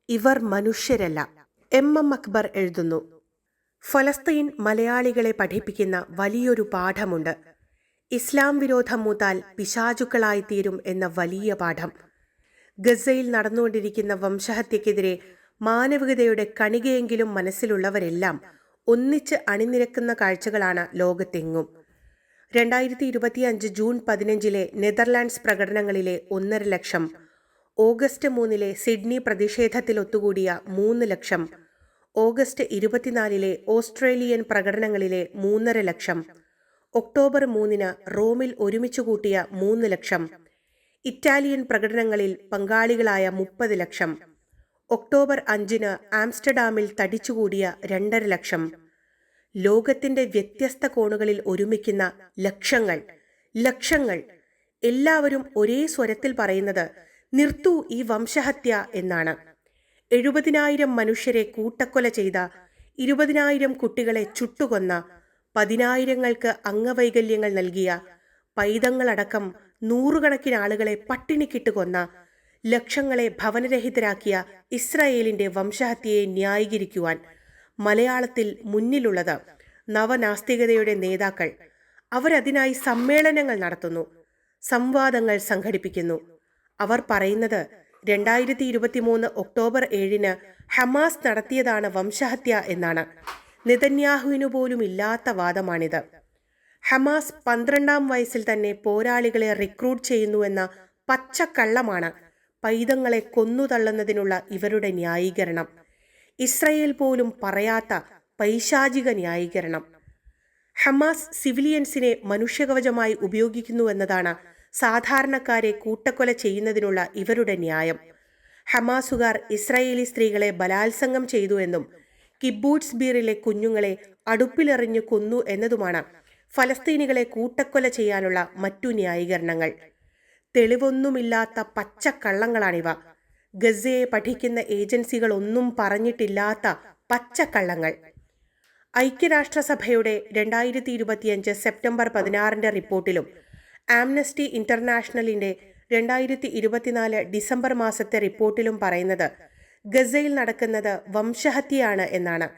ഇവർ മനുഷ്യരല്ല. എം അക്ബർ എഴുതുന്നു. ഫലസ്തീൻ മലയാളികളെ പഠിപ്പിക്കുന്ന വലിയൊരു പാഠമുണ്ട്. ഇസ്ലാം വിരോധം മൂത്താൽ പിശാചുക്കളായിത്തീരും എന്ന വലിയ പാഠം. ഗസയിൽ നടന്നുകൊണ്ടിരിക്കുന്ന വംശഹത്യക്കെതിരെ മാനവികതയുടെ കണികയെങ്കിലും മനസ്സിലുള്ളവരെല്ലാം ഒന്നിച്ച് അണിനിരക്കുന്ന കാഴ്ചകളാണ് ലോകത്തെങ്ങും. 2025 ജൂൺ 15 നെതർലാൻഡ്സ് പ്രകടനങ്ങളിലെ 1.5 ലക്ഷം, ഓഗസ്റ്റ് 3 സിഡ്നി പ്രതിഷേധത്തിൽ ഒത്തുകൂടിയ 3 ലക്ഷം, ഓഗസ്റ്റ് 24 ഓസ്ട്രേലിയൻ പ്രകടനങ്ങളിലെ 3.5 ലക്ഷം, ഒക്ടോബർ 3 റോമിൽ ഒരുമിച്ച് കൂട്ടിയ 3 ലക്ഷം, ഇറ്റാലിയൻ പ്രകടനങ്ങളിൽ പങ്കാളികളായ 30 ലക്ഷം, ഒക്ടോബർ 5 ആംസ്റ്റർഡാമിൽ തടിച്ചുകൂടിയ 2.5 ലക്ഷം, ലോകത്തിന്റെ വ്യത്യസ്ത കോണുകളിൽ ഒരുമിക്കുന്ന ലക്ഷങ്ങൾ ലക്ഷങ്ങൾ എല്ലാവരും ഒരേ സ്വരത്തിൽ പറയുന്നത് നിർത്തൂ ഈ വംശഹത്യ എന്നാണ്. 70,000 മനുഷ്യരെ കൂട്ടക്കൊല ചെയ്ത, 20,000 കുട്ടികളെ ചുട്ടുകൊന്ന, 10,000-ങ്ങൾക്ക് അംഗവൈകല്യങ്ങൾ നൽകിയ, പൈതങ്ങളടക്കം നൂറുകണക്കിന് ആളുകളെ പട്ടിണിക്കിട്ട് കൊന്ന, ലക്ഷങ്ങളെ ഭവനരഹിതരാക്കിയ ഇസ്രായേലിന്റെ വംശഹത്യയെ ന്യായീകരിക്കുവാൻ മലയാളത്തിൽ മുന്നിലുള്ളത് നവനാസ്തികതയുടെ നേതാക്കൾ. അവരതിനായി സമ്മേളനങ്ങൾ നടത്തുന്നു, സംവാദങ്ങൾ സംഘടിപ്പിക്കുന്നു. അവർ പറയുന്നത് 2023 ഒക്ടോബർ 7 ഹമാസ് നടത്തിയതാണ് വംശഹത്യ എന്നാണ്. നെതന്യാഹുവിനു പോലും ഇല്ലാത്ത വാദമാണിത്. ഹമാസ് 12-ാം വയസ്സിൽ തന്നെ പോരാളികളെ റിക്രൂട്ട് ചെയ്യുന്നുവെന്ന പച്ചക്കള്ളമാണ് പൈതങ്ങളെ കൊന്നുതള്ളുന്നതിനുള്ള ഇവരുടെ ന്യായീകരണം. ഇസ്രയേൽ പോലും പറയാത്ത പൈശാചിക ന്യായീകരണം. ഹമാസ് സിവിലിയൻസിനെ മനുഷ്യകവചമായി ഉപയോഗിക്കുന്നുവെന്നതാണ് സാധാരണക്കാരെ കൂട്ടക്കൊല ചെയ്യുന്നതിനുള്ള ഇവരുടെ ന്യായം. ഹമാസുകാർ ഇസ്രായേലി സ്ത്രീകളെ ബലാത്സംഗം ചെയ്തു എന്നും കിബൂട്സ് ബീറിലെ കുഞ്ഞുങ്ങളെ അടുപ്പിലെറിഞ്ഞു കൊന്നു എന്നതുമാണ് ഫലസ്തീനികളെ കൂട്ടക്കൊല ചെയ്യാനുള്ള മറ്റു ന്യായീകരണങ്ങൾ. തെളിവൊന്നുമില്ലാത്ത പച്ചക്കള്ളങ്ങളാണിവ. ഗസയെ പഠിക്കുന്ന ഏജൻസികളൊന്നും പറഞ്ഞിട്ടില്ലാത്ത പച്ചക്കള്ളങ്ങൾ. ഐക്യരാഷ്ട്രസഭയുടെ 2025 സെപ്റ്റംബർ 16 റിപ്പോർട്ടിലും ആംനസ്റ്റി ഇന്റർനാഷണലിന്റെ 2024 ഡിസംബർ മാസത്തെ റിപ്പോർട്ടിലും പറയുന്നത് ഗസയിൽ നടക്കുന്നത് വംശഹത്യയാണ് എന്നാണ്.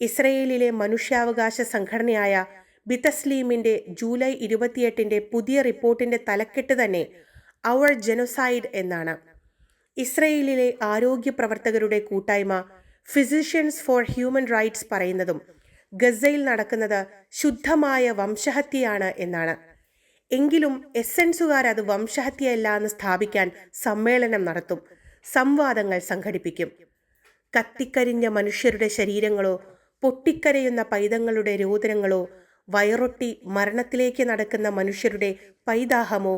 ഇസ്രയേലിലെ മനുഷ്യാവകാശ സംഘടനയായ ബിതസ്ലീമിന്റെ ജൂലൈ 28 പുതിയ റിപ്പോർട്ടിന്റെ തലക്കെട്ട് തന്നെ അവർ ജനോസൈഡ് എന്നാണ്. ഇസ്രയേലിലെ ആരോഗ്യ പ്രവർത്തകരുടെ കൂട്ടായ്മ ഫിസിഷ്യൻസ് ഫോർ ഹ്യൂമൻ റൈറ്റ്സ് പറയുന്നതും ഗസയിൽ നടക്കുന്നത് ശുദ്ധമായ വംശഹത്യയാണ് എന്നാണ്. എങ്കിലും എസൻസുകാർ അത് വംശഹത്യയല്ല എന്ന് സ്ഥാപിക്കാൻ സമ്മേളനം നടത്തും, സംവാദങ്ങൾ സംഘടിപ്പിക്കും. കത്തിക്കരിഞ്ഞ മനുഷ്യരുടെ ശരീരങ്ങളോ, പൊട്ടിക്കരയുന്ന പൈതങ്ങളുടെ രോദനങ്ങളോ, വയറൊട്ടി മരണത്തിലേക്ക് നടക്കുന്ന മനുഷ്യരുടെ പൈതാഹമോ,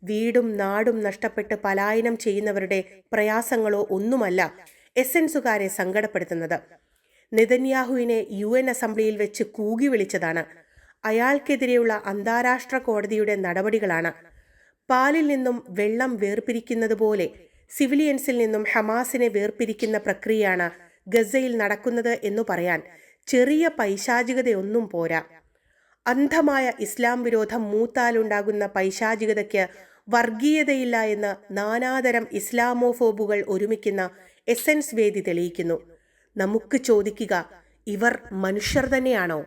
വീടും നാടും നഷ്ടപ്പെട്ട് പലായനം ചെയ്യുന്നവരുടെ പ്രയാസങ്ങളോ ഒന്നുമല്ല എസൻസുകാരെ സങ്കടപ്പെടുത്തുന്നത്. നെതന്യാഹുവിനെ UN അസംബ്ലിയിൽ വെച്ച് കൂകി വിളിച്ചതാണ്. അയാൾക്കെതിരെയുള്ള അന്താരാഷ്ട്ര കോടതിയുടെ നടപടികളാണ്. പാലിൽ നിന്നും വെള്ളം വേർപിരിക്കുന്നത് പോലെ സിവിലിയൻസിൽ നിന്നും ഹമാസിനെ വേർപിരിക്കുന്ന പ്രക്രിയയാണ് ഗസയിൽ നടക്കുന്നത് എന്നു പറയാൻ ചെറിയ പൈശാചികതയൊന്നും പോരാ. അന്ധമായ ഇസ്ലാം വിരോധം മൂത്താലുണ്ടാകുന്ന പൈശാചികതയ്ക്ക് വർഗീയതയില്ല എന്ന് നാനാതരം ഇസ്ലാമോഫോബുകൾ ഒരുമിക്കുന്ന എസൻസ് വേദി തെളിയിക്കുന്നു. നമുക്ക് ചോദിക്കുക, ഇവർ മനുഷ്യർ തന്നെയാണോ?